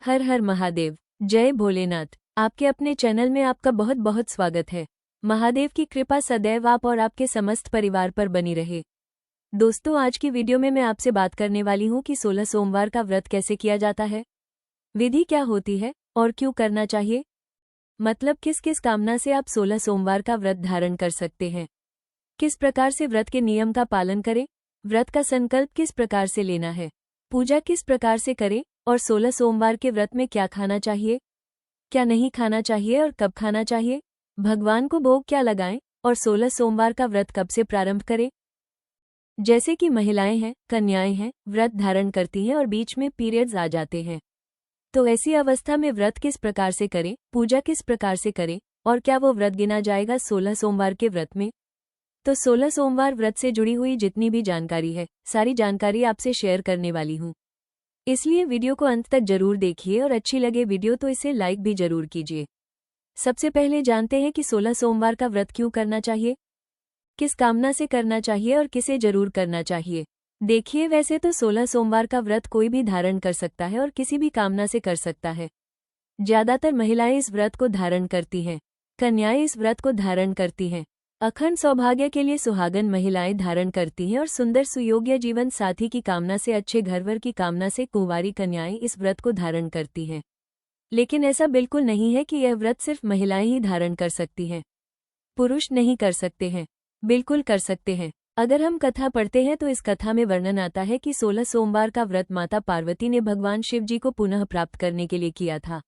हर हर महादेव। जय भोलेनाथ। आपके अपने चैनल में आपका बहुत बहुत स्वागत है। महादेव की कृपा सदैव आप और आपके समस्त परिवार पर बनी रहे। दोस्तों, आज की वीडियो में मैं आपसे बात करने वाली हूँ कि 16 सोमवार का व्रत कैसे किया जाता है, विधि क्या होती है और क्यों करना चाहिए। मतलब किस किस कामना से आप 16 सोमवार का व्रत धारण कर सकते हैं, किस प्रकार से व्रत के नियम का पालन करें, व्रत का संकल्प किस प्रकार से लेना है, पूजा किस प्रकार से करें और 16 सोमवार के व्रत में क्या खाना चाहिए, क्या नहीं खाना चाहिए और कब खाना चाहिए, भगवान को भोग क्या लगाएं और 16 सोमवार का व्रत कब से प्रारंभ करें। जैसे कि महिलाएं हैं, कन्याएं हैं, व्रत धारण करती हैं और बीच में पीरियड्स आ जाते हैं, तो ऐसी अवस्था में व्रत किस प्रकार से करें, पूजा किस प्रकार से करें और क्या वो व्रत गिना जाएगा 16 सोमवार के व्रत में। तो 16 सोमवार व्रत से जुड़ी हुई जितनी भी जानकारी है, सारी जानकारी आपसे शेयर करने वाली हूँ, इसलिए वीडियो को अंत तक जरूर देखिए और अच्छी लगे वीडियो तो इसे लाइक भी जरूर कीजिए। सबसे पहले जानते हैं कि 16 सोमवार का व्रत क्यों करना चाहिए, किस कामना से करना चाहिए और किसे जरूर करना चाहिए। देखिए, वैसे तो 16 सोमवार का व्रत कोई भी धारण कर सकता है और किसी भी कामना से कर सकता है। ज्यादातर महिलाएं इस व्रत को धारण करती हैं, कन्याएं इस व्रत को धारण करती हैं, अखंड सौभाग्य के लिए सुहागन महिलाएं धारण करती हैं और सुंदर सुयोग्य जीवन साथी की कामना से, अच्छे घरवर की कामना से कुंवारी कन्याएं इस व्रत को धारण करती हैं। लेकिन ऐसा बिल्कुल नहीं है कि यह व्रत सिर्फ महिलाएं ही धारण कर सकती हैं, पुरुष नहीं कर सकते हैं। बिल्कुल कर सकते हैं। अगर हम कथा पढ़ते हैं तो इस कथा में वर्णन आता है कि 16 सोमवार का व्रत माता पार्वती ने भगवान शिव जी को पुनः प्राप्त करने के लिए किया था।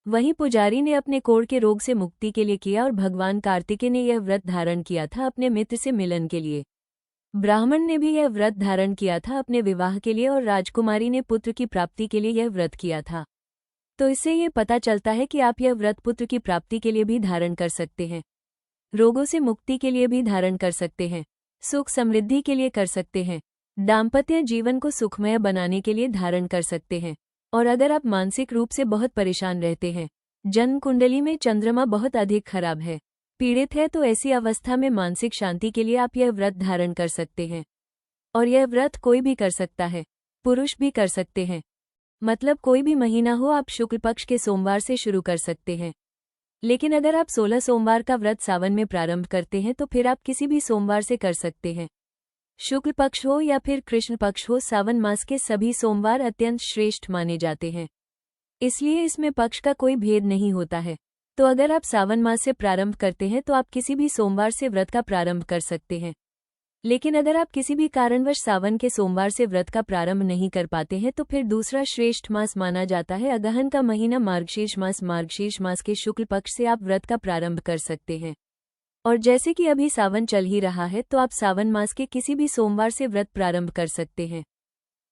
वहीं पुजारी ने अपने कोढ़ के रोग से मुक्ति के लिए किया और भगवान कार्तिकेय ने यह व्रत धारण किया था अपने मित्र से मिलन के लिए। ब्राह्मण ने भी यह व्रत धारण किया था अपने विवाह के लिए और राजकुमारी ने पुत्र की प्राप्ति के लिए यह व्रत किया था। तो इससे ये पता चलता है कि आप यह व्रत पुत्र की प्राप्ति के लिए भी धारण कर सकते हैं, रोगों से मुक्ति के लिए भी धारण कर सकते हैं, सुख समृद्धि के लिए कर सकते हैं, दाम्पत्य जीवन को सुखमय बनाने के लिए धारण कर सकते हैं। और अगर आप मानसिक रूप से बहुत परेशान रहते हैं, जन्म कुंडली में चंद्रमा बहुत अधिक खराब है, पीड़ित है, तो ऐसी अवस्था में मानसिक शांति के लिए आप यह व्रत धारण कर सकते हैं। और यह व्रत कोई भी कर सकता है, पुरुष भी कर सकते हैं। मतलब कोई भी महीना हो, आप शुक्ल पक्ष के सोमवार से शुरू कर सकते हैं। लेकिन अगर आप 16 सोमवार का व्रत सावन में प्रारंभ करते हैं तो फिर आप किसी भी सोमवार से कर सकते हैं। शुक्ल पक्ष हो या फिर कृष्ण पक्ष हो, सावन मास के सभी सोमवार अत्यंत श्रेष्ठ माने जाते हैं, इसलिए इसमें पक्ष का कोई भेद नहीं होता है। तो अगर आप सावन मास से प्रारंभ करते हैं तो आप किसी भी सोमवार से व्रत का प्रारंभ कर सकते हैं। लेकिन अगर आप किसी भी कारणवश सावन के सोमवार से व्रत का प्रारंभ नहीं कर पाते हैं तो फिर दूसरा श्रेष्ठ मास माना जाता है अगहन का महीना मार्गशीर्ष मास। मार्गशीर्ष मास के शुक्ल पक्ष से आप व्रत का प्रारंभ कर सकते हैं। और जैसे कि अभी सावन चल ही रहा है तो आप सावन मास के किसी भी सोमवार से व्रत प्रारंभ कर सकते हैं।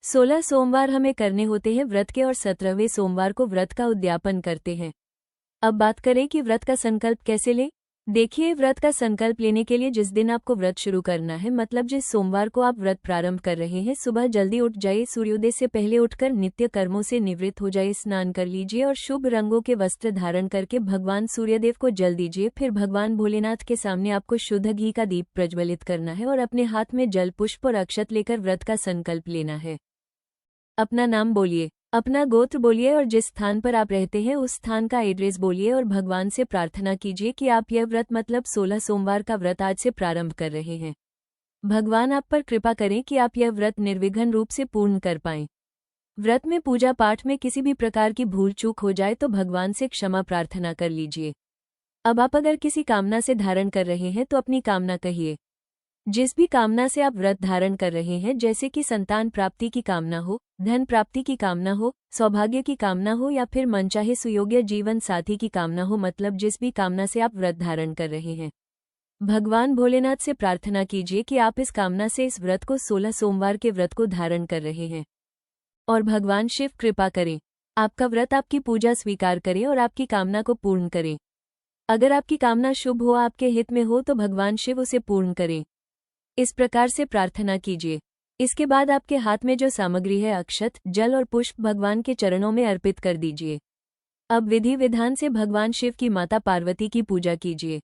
16 सोमवार हमें करने होते हैं व्रत के और 17वें सोमवार को व्रत का उद्यापन करते हैं। अब बात करें कि व्रत का संकल्प कैसे लें। देखिए, व्रत का संकल्प लेने के लिए जिस दिन आपको व्रत शुरू करना है, मतलब जिस सोमवार को आप व्रत प्रारंभ कर रहे हैं, सुबह जल्दी उठ जाइए, सूर्योदय से पहले उठकर नित्य कर्मों से निवृत्त हो जाइए, स्नान कर लीजिए और शुभ रंगों के वस्त्र धारण करके भगवान सूर्यदेव को जल दीजिए। फिर भगवान भोलेनाथ के सामने आपको शुद्ध घी का दीप प्रज्वलित करना है और अपने हाथ में जल, पुष्प और अक्षत लेकर व्रत का संकल्प लेना है। अपना नाम बोलिए, अपना गोत्र बोलिए और जिस स्थान पर आप रहते हैं उस स्थान का एड्रेस बोलिए और भगवान से प्रार्थना कीजिए कि आप यह व्रत मतलब 16 सोमवार का व्रत आज से प्रारंभ कर रहे हैं। भगवान आप पर कृपा करें कि आप यह व्रत निर्विघ्न रूप से पूर्ण कर पाएं। व्रत में पूजा पाठ में किसी भी प्रकार की भूल चूक हो जाए तो भगवान से क्षमा प्रार्थना कर लीजिए। अब आप अगर किसी कामना से धारण कर रहे हैं तो अपनी कामना कहिए। जिस भी कामना से आप व्रत धारण कर रहे हैं, जैसे कि संतान प्राप्ति की कामना हो, धन प्राप्ति की कामना हो, सौभाग्य की कामना हो या फिर मनचाहे सुयोग्य जीवन साथी की कामना हो, मतलब जिस भी कामना से आप व्रत धारण कर रहे हैं, भगवान भोलेनाथ से प्रार्थना कीजिए कि आप इस कामना से इस व्रत को 16 सोमवार के व्रत को धारण कर रहे हैं और भगवान शिव कृपा करें, आपका व्रत आपकी पूजा स्वीकार करें और आपकी कामना को पूर्ण करें। अगर आपकी कामना शुभ हो, आपके हित में हो, तो भगवान शिव उसे पूर्ण करें। इस प्रकार से प्रार्थना कीजिए। इसके बाद आपके हाथ में जो सामग्री है, अक्षत, जल और पुष्प, भगवान के चरणों में अर्पित कर दीजिए। अब विधि विधान से भगवान शिव की माता पार्वती की पूजा कीजिए।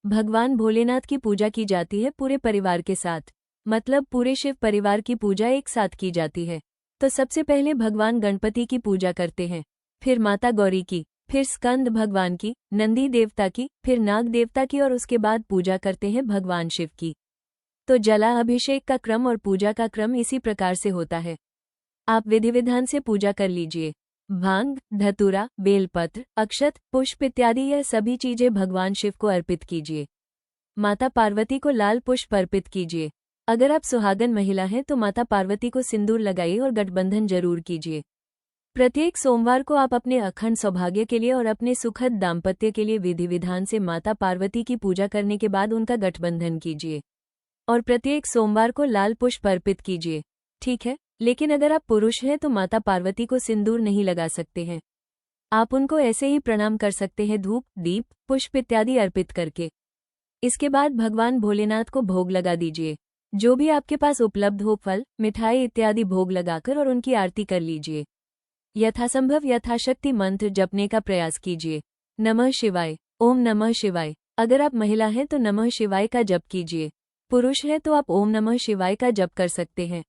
भगवान भोलेनाथ की पूजा की जाती है पूरे परिवार के साथ, मतलब पूरे शिव परिवार की पूजा एक साथ की जाती है। तो सबसे पहले भगवान गणपति की पूजा करते हैं, फिर माता गौरी की, फिर स्कंद भगवान की, नंदी देवता की, फिर नाग देवता की और उसके बाद पूजा करते हैं भगवान शिव की। तो जला अभिषेक का क्रम और पूजा का क्रम इसी प्रकार से होता है। आप विधि विधान से पूजा कर लीजिए। भांग, धतूरा, बेलपत्र, अक्षत, पुष्प इत्यादि यह सभी चीजें भगवान शिव को अर्पित कीजिए। माता पार्वती को लाल पुष्प अर्पित कीजिए। अगर आप सुहागन महिला हैं तो माता पार्वती को सिंदूर लगाइए और गठबंधन जरूर कीजिए। प्रत्येक सोमवार को आप अपने अखंड सौभाग्य के लिए और अपने सुखद दाम्पत्य के लिए विधि विधान से माता पार्वती की पूजा करने के बाद उनका गठबंधन कीजिए और प्रत्येक सोमवार को लाल पुष्प अर्पित कीजिए। ठीक है, लेकिन अगर आप पुरुष हैं तो माता पार्वती को सिंदूर नहीं लगा सकते हैं। आप उनको ऐसे ही प्रणाम कर सकते हैं, धूप, दीप, पुष्प इत्यादि अर्पित करके। इसके बाद भगवान भोलेनाथ को भोग लगा दीजिए। जो भी आपके पास उपलब्ध हो, फल, मिठाई इत्यादि भोग लगाकर और उनकी आरती कर लीजिए। यथासंभव यथाशक्ति मंत्र जपने का प्रयास कीजिए। नमः शिवाय, ओम नमः शिवाय। अगर आप महिला हैं तो नमः शिवाय का जप कीजिए। पुरुष है तो आप ओम नमः शिवाय का जप कर सकते हैं।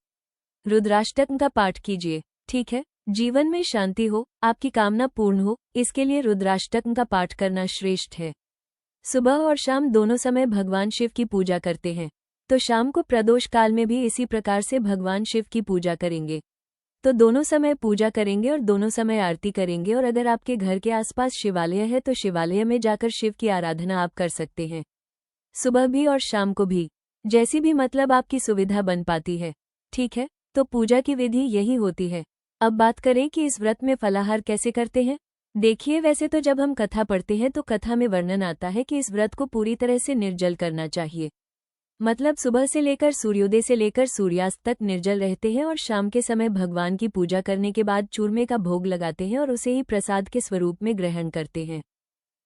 रुद्राष्टक का पाठ कीजिए। ठीक है, जीवन में शांति हो, आपकी कामना पूर्ण हो, इसके लिए रुद्राष्टक का पाठ करना श्रेष्ठ है। सुबह और शाम दोनों समय भगवान शिव की पूजा करते हैं, तो शाम को प्रदोष काल में भी इसी प्रकार से भगवान शिव की पूजा करेंगे। तो दोनों समय पूजा करेंगे और दोनों समय आरती करेंगे। और अगर आपके घर के आसपास शिवालय है तो शिवालय में जाकर शिव की आराधना आप कर सकते हैं, सुबह भी और शाम को भी, जैसी भी मतलब आपकी सुविधा बन पाती है। ठीक है, तो पूजा की विधि यही होती है। अब बात करें कि इस व्रत में फलाहार कैसे करते हैं। देखिए, वैसे तो जब हम कथा पढ़ते हैं तो कथा में वर्णन आता है कि इस व्रत को पूरी तरह से निर्जल करना चाहिए। मतलब सुबह से लेकर सूर्योदय से लेकर सूर्यास्त तक निर्जल रहते हैं और शाम के समय भगवान की पूजा करने के बाद चूरमे का भोग लगाते हैं और उसे ही प्रसाद के स्वरूप में ग्रहण करते हैं।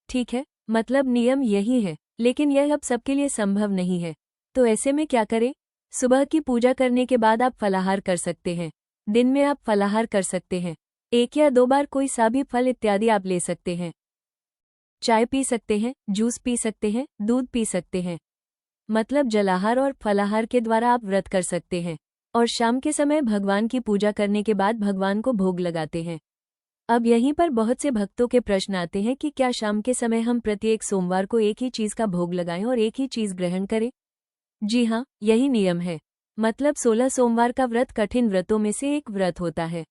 ठीक है, मतलब नियम यही है, लेकिन यह अब सबके लिए संभव नहीं है। तो ऐसे में क्या करें। सुबह की पूजा करने के बाद आप फलाहार कर सकते हैं। दिन में आप फलाहार कर सकते हैं। 1 या 2 बार कोई सा भी फल इत्यादि आप ले सकते हैं। चाय पी सकते हैं, जूस पी सकते हैं, दूध पी सकते हैं। मतलब जलाहार और फलाहार के द्वारा आप व्रत कर सकते हैं और शाम के समय भगवान की पूजा करने के बाद भगवान को भोग लगाते हैं। अब यहीं पर बहुत से भक्तों के प्रश्न आते हैं कि क्या शाम के समय हम प्रत्येक सोमवार को एक ही चीज का भोग लगाएं और एक ही चीज ग्रहण करें। जी हाँ, यही नियम है। मतलब 16 सोमवार का व्रत कठिन व्रतों में से एक व्रत होता है,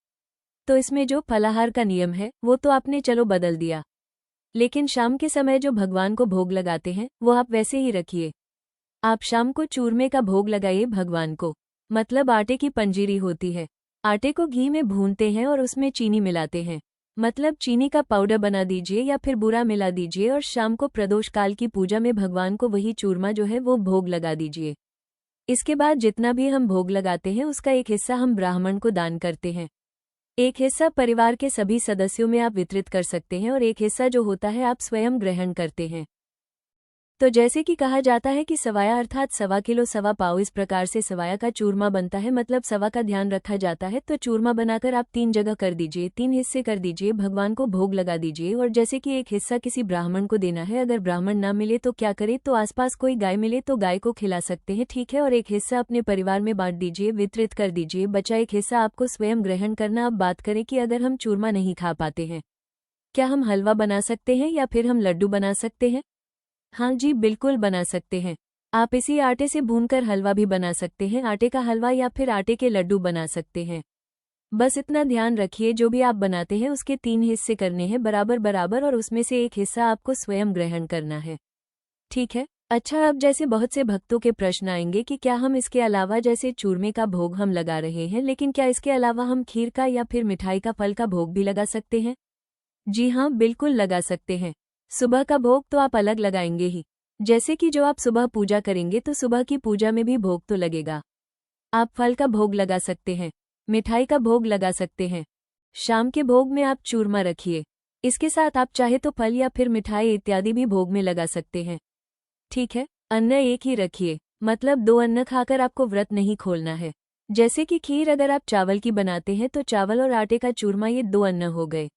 तो इसमें जो फलाहार का नियम है वो तो आपने चलो बदल दिया, लेकिन शाम के समय जो भगवान को भोग लगाते हैं वो आप वैसे ही रखिए। आप शाम को चूरमे का भोग लगाइए भगवान को। मतलब आटे की पंजीरी होती है, आटे को घी में भूनते हैं और उसमें चीनी मिलाते हैं। मतलब चीनी का पाउडर बना दीजिए या फिर बूरा मिला दीजिए और शाम को प्रदोष काल की पूजा में भगवान को वही चूरमा जो है वो भोग लगा दीजिए। इसके बाद जितना भी हम भोग लगाते हैं उसका एक हिस्सा हम ब्राह्मण को दान करते हैं, एक हिस्सा परिवार के सभी सदस्यों में आप वितरित कर सकते हैं और एक हिस्सा जो होता है आप स्वयं ग्रहण करते हैं। तो जैसे कि कहा जाता है कि सवाया अर्थात 1.25 किलो 1.25 पाव, इस प्रकार से सवाया का चूरमा बनता है। मतलब सवा का ध्यान रखा जाता है। तो चूरमा बनाकर आप 3 जगह कर दीजिए, 3 हिस्से कर दीजिए, भगवान को भोग लगा दीजिए। और जैसे कि एक हिस्सा किसी ब्राह्मण को देना है, अगर ब्राह्मण ना मिले तो क्या करे, तो आसपास कोई गाय मिले तो गाय को खिला सकते हैं। ठीक है, और एक हिस्सा अपने परिवार में बांट दीजिए, वितरित कर दीजिए। बचा एक हिस्सा आपको स्वयं ग्रहण करना। अब बात करें कि अगर हम चूरमा नहीं खा पाते हैं, क्या हम हलवा बना सकते हैं या फिर हम लड्डू बना सकते हैं। हाँ जी, बिल्कुल बना सकते हैं। आप इसी आटे से भूनकर हलवा भी बना सकते हैं, आटे का हलवा या फिर आटे के लड्डू बना सकते हैं। बस इतना ध्यान रखिए, जो भी आप बनाते हैं उसके 3 हिस्से करने हैं बराबर बराबर, और उसमें से एक हिस्सा आपको स्वयं ग्रहण करना है। ठीक है। अच्छा, अब जैसे बहुत से भक्तों के प्रश्न आएंगे कि क्या हम इसके अलावा, जैसे चूरमे का भोग हम लगा रहे हैं, लेकिन क्या इसके अलावा हम खीर का या फिर मिठाई का, फल का भोग भी लगा सकते हैं। जी हाँ, बिल्कुल लगा सकते हैं। सुबह का भोग तो आप अलग लगाएंगे ही, जैसे कि जो आप सुबह पूजा करेंगे तो सुबह की पूजा में भी भोग तो लगेगा। आप फल का भोग लगा सकते हैं, मिठाई का भोग लगा सकते हैं। शाम के भोग में आप चूरमा रखिए, इसके साथ आप चाहे तो फल या फिर मिठाई इत्यादि भी भोग में लगा सकते हैं। ठीक है, अन्न एक ही रखिए, मतलब 2 अन्न खाकर आपको व्रत नहीं खोलना है। जैसे कि खीर अगर आप चावल की बनाते हैं तो चावल और आटे का चूरमा, ये 2 अन्न हो गए,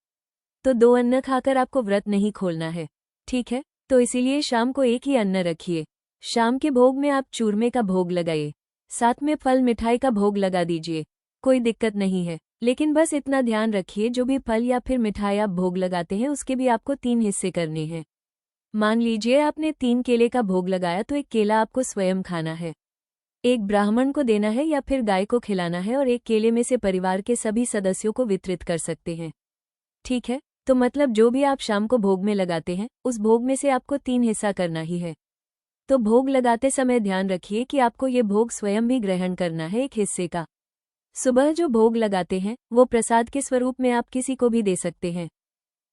तो 2 अन्न खाकर आपको व्रत नहीं खोलना है। ठीक है, तो इसीलिए शाम को एक ही अन्न रखिए। शाम के भोग में आप चूरमे का भोग लगाइए, साथ में फल मिठाई का भोग लगा दीजिए, कोई दिक्कत नहीं है। लेकिन बस इतना ध्यान रखिए, जो भी फल या फिर मिठाई आप भोग लगाते हैं उसके भी आपको 3 हिस्से करने हैं। मान लीजिए आपने 3 केले का भोग लगाया तो 1 केला आपको स्वयं खाना है, 1 ब्राह्मण को देना है या फिर गाय को खिलाना है और 1 केले में से परिवार के सभी सदस्यों को वितरित कर सकते हैं। ठीक है, तो मतलब जो भी आप शाम को भोग में लगाते हैं उस भोग में से आपको 3 हिस्सा करना ही है। तो भोग लगाते समय ध्यान रखिए कि आपको ये भोग स्वयं भी ग्रहण करना है 1 हिस्से का। सुबह जो भोग लगाते हैं वो प्रसाद के स्वरूप में आप किसी को भी दे सकते हैं,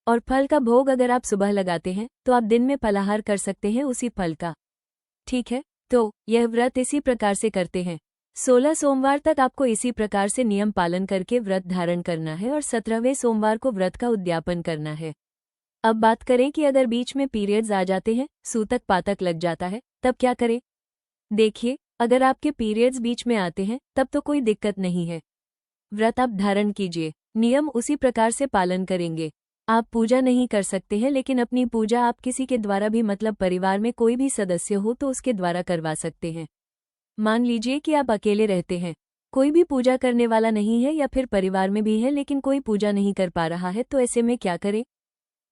और फल का भोग अगर आप सुबह लगाते हैं तो आप दिन में फलाहार कर सकते हैं उसी फल का। ठीक है, तो यह व्रत इसी प्रकार से करते हैं। 16 सोमवार तक आपको इसी प्रकार से नियम पालन करके व्रत धारण करना है और 17वें सोमवार को व्रत का उद्यापन करना है। अब बात करें कि अगर बीच में पीरियड्स आ जाते हैं, सूतक पातक लग जाता है, तब क्या करें? देखिए, अगर आपके पीरियड्स बीच में आते हैं तब तो कोई दिक्कत नहीं है, व्रत आप धारण कीजिए, नियम उसी प्रकार से पालन करेंगे। आप पूजा नहीं कर सकते हैं, लेकिन अपनी पूजा आप किसी के द्वारा भी, मतलब परिवार में कोई भी सदस्य हो तो उसके द्वारा करवा सकते हैं। मान लीजिए कि आप अकेले रहते हैं, कोई भी पूजा करने वाला नहीं है, या फिर परिवार में भी है लेकिन कोई पूजा नहीं कर पा रहा है, तो ऐसे में क्या करें?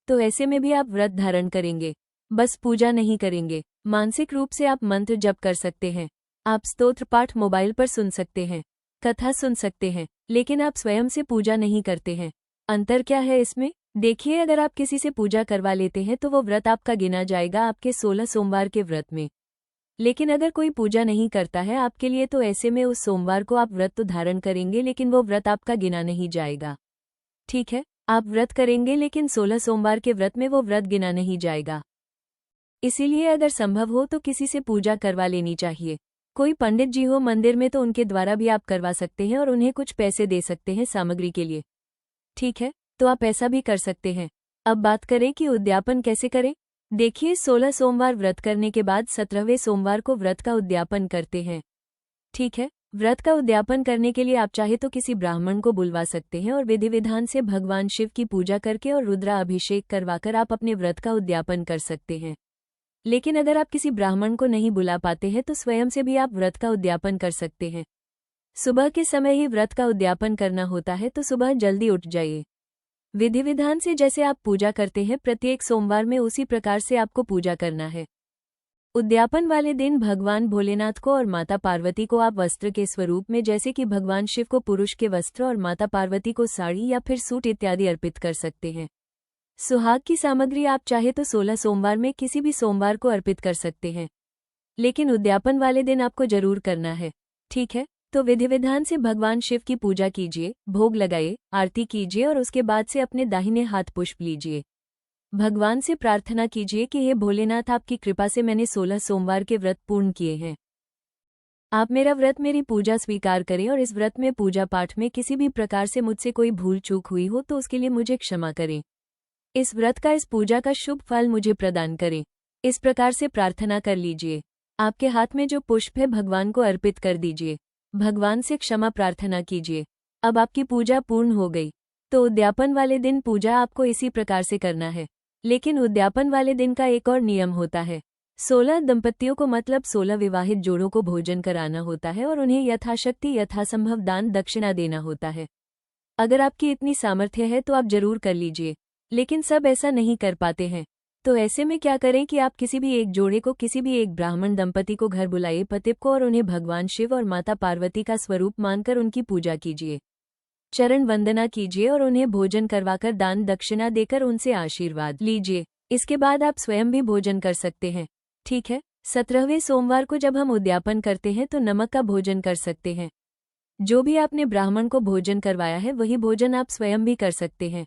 तो ऐसे में भी आप व्रत धारण करेंगे, बस पूजा नहीं करेंगे। मानसिक रूप से आप मंत्र जप कर सकते हैं, आप स्तोत्र पाठ मोबाइल पर सुन सकते हैं, कथा सुन सकते हैं, लेकिन आप स्वयं से पूजा नहीं करते हैं। अंतर क्या है इसमें? देखिए, अगर आप किसी से पूजा करवा लेते हैं तो वो व्रत आपका गिना जाएगा आपके 16 सोमवार के व्रत में। लेकिन अगर कोई पूजा नहीं करता है आपके लिए, तो ऐसे में उस सोमवार को आप व्रत तो धारण करेंगे लेकिन वो व्रत आपका गिना नहीं जाएगा। ठीक है, आप व्रत करेंगे लेकिन 16 सोमवार के व्रत में वो व्रत गिना नहीं जाएगा। इसीलिए अगर संभव हो तो किसी से पूजा करवा लेनी चाहिए। कोई पंडित जी हो मंदिर में तो उनके द्वारा भी आप करवा सकते हैं और उन्हें कुछ पैसे दे सकते हैं सामग्री के लिए। ठीक है, तो आप ऐसा भी कर सकते हैं। अब बात करें कि उद्यापन कैसे करें। देखिए, 16 सोमवार व्रत करने के बाद 17वें सोमवार को व्रत का उद्यापन करते हैं। ठीक है, व्रत का उद्यापन करने के लिए आप चाहे तो किसी ब्राह्मण को बुलवा सकते हैं और विधि विधान से भगवान शिव की पूजा करके और रुद्रा अभिषेक करवाकर आप अपने व्रत का उद्यापन कर सकते हैं। लेकिन अगर आप किसी ब्राह्मण को नहीं बुला पाते हैं तो स्वयं से भी आप व्रत का उद्यापन कर सकते हैं। सुबह के समय ही व्रत का उद्यापन करना होता है, तो सुबह जल्दी उठ जाइए। विधि विधान से जैसे आप पूजा करते हैं प्रत्येक सोमवार में, उसी प्रकार से आपको पूजा करना है। उद्यापन वाले दिन भगवान भोलेनाथ को और माता पार्वती को आप वस्त्र के स्वरूप में, जैसे कि भगवान शिव को पुरुष के वस्त्र और माता पार्वती को साड़ी या फिर सूट इत्यादि अर्पित कर सकते हैं। सुहाग की सामग्री आप चाहे तो 16 सोमवार में किसी भी सोमवार को अर्पित कर सकते हैं, लेकिन उद्यापन वाले दिन आपको जरूर करना है। ठीक है, तो विधि विधान से भगवान शिव की पूजा कीजिए, भोग लगाइए, आरती कीजिए और उसके बाद से अपने दाहिने हाथ पुष्प लीजिए। भगवान से प्रार्थना कीजिए कि हे भोलेनाथ, आपकी कृपा से मैंने 16 सोमवार के व्रत पूर्ण किए हैं। आप मेरा व्रत, मेरी पूजा स्वीकार करें और इस व्रत में पूजा पाठ में किसी भी प्रकार से मुझसे कोई भूल चूक हुई हो तो उसके लिए मुझे क्षमा करें। इस व्रत का, इस पूजा का शुभ फल मुझे प्रदान करें। इस प्रकार से प्रार्थना कर लीजिए। आपके हाथ में जो पुष्प है भगवान को अर्पित कर दीजिए, भगवान से क्षमा प्रार्थना कीजिए। अब आपकी पूजा पूर्ण हो गई। तो उद्यापन वाले दिन पूजा आपको इसी प्रकार से करना है, लेकिन उद्यापन वाले दिन का एक और नियम होता है। 16 दंपतियों को, मतलब 16 विवाहित जोड़ों को भोजन कराना होता है और उन्हें यथाशक्ति यथासंभव दान दक्षिणा देना होता है। अगर आपकी इतनी सामर्थ्य है तो आप जरूर कर लीजिए, लेकिन सब ऐसा नहीं कर पाते हैं। तो ऐसे में क्या करें कि आप किसी भी एक जोड़े को, किसी भी एक ब्राह्मण दंपति को घर बुलाइए, पतिप को, और उन्हें भगवान शिव और माता पार्वती का स्वरूप मानकर उनकी पूजा कीजिए, चरण वंदना कीजिए और उन्हें भोजन करवाकर दान दक्षिणा देकर उनसे आशीर्वाद लीजिए। इसके बाद आप स्वयं भी भोजन कर सकते हैं। ठीक है, 17वें सोमवार को जब हम उद्यापन करते हैं तो नमक का भोजन कर सकते हैं। जो भी आपने ब्राह्मण को भोजन करवाया है वही भोजन आप स्वयं भी कर सकते हैं।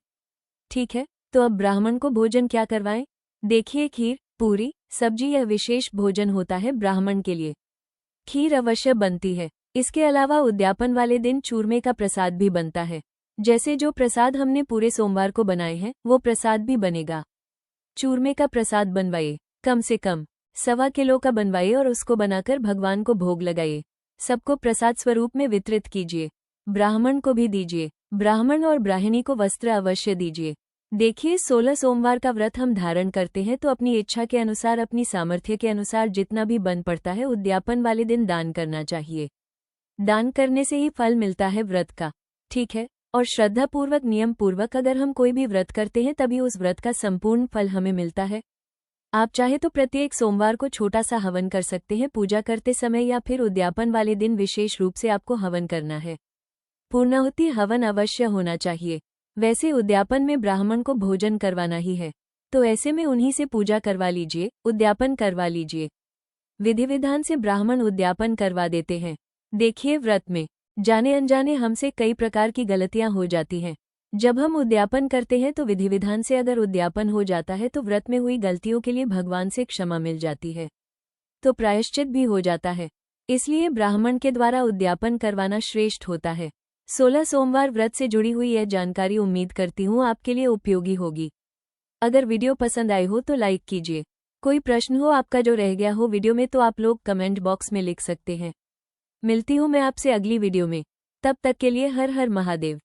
ठीक है, तो अब ब्राह्मण को भोजन क्या करवाएं? देखिए, खीर, पूरी, सब्जी यह विशेष भोजन होता है ब्राह्मण के लिए। खीर अवश्य बनती है। इसके अलावा उद्यापन वाले दिन चूरमे का प्रसाद भी बनता है। जैसे जो प्रसाद हमने पूरे सोमवार को बनाए हैं वो प्रसाद भी बनेगा। चूरमे का प्रसाद बनवाइए, कम से कम 1.25 किलो का बनवाइए और उसको बनाकर भगवान को भोग लगाइए। सबको प्रसाद स्वरूप में वितरित कीजिए, ब्राह्मण को भी दीजिए। ब्राह्मण और ब्राह्मणी को वस्त्र अवश्य दीजिए। देखिए, 16 सोमवार का व्रत हम धारण करते हैं तो अपनी इच्छा के अनुसार, अपनी सामर्थ्य के अनुसार जितना भी बन पड़ता है उद्यापन वाले दिन दान करना चाहिए। दान करने से ही फल मिलता है व्रत का। ठीक है, और श्रद्धापूर्वक नियम पूर्वक अगर हम कोई भी व्रत करते हैं तभी उस व्रत का संपूर्ण फल हमें मिलता है। आप चाहे तो प्रत्येक सोमवार को छोटा सा हवन कर सकते हैं पूजा करते समय, या फिर उद्यापन वाले दिन विशेष रूप से आपको हवन करना है। पूर्णाहुति हवन अवश्य होना चाहिए। वैसे उद्यापन में ब्राह्मण को भोजन करवाना ही है, तो ऐसे में उन्हीं से पूजा करवा लीजिए, उद्यापन करवा लीजिए। विधि विधान से ब्राह्मण उद्यापन करवा देते हैं। देखिए, व्रत में जाने अनजाने हमसे कई प्रकार की गलतियां हो जाती हैं। जब हम उद्यापन करते हैं तो विधि विधान से अगर उद्यापन हो जाता है तो व्रत में हुई गलतियों के लिए भगवान से क्षमा मिल जाती है, तो प्रायश्चित भी हो जाता है। इसलिए ब्राह्मण के द्वारा उद्यापन करवाना श्रेष्ठ होता है। 16 सोमवार व्रत से जुड़ी हुई यह जानकारी उम्मीद करती हूँ आपके लिए उपयोगी होगी। अगर वीडियो पसंद आई हो तो लाइक कीजिए। कोई प्रश्न हो आपका जो रह गया हो वीडियो में तो आप लोग कमेंट बॉक्स में लिख सकते हैं। मिलती हूँ मैं आपसे अगली वीडियो में। तब तक के लिए हर हर महादेव।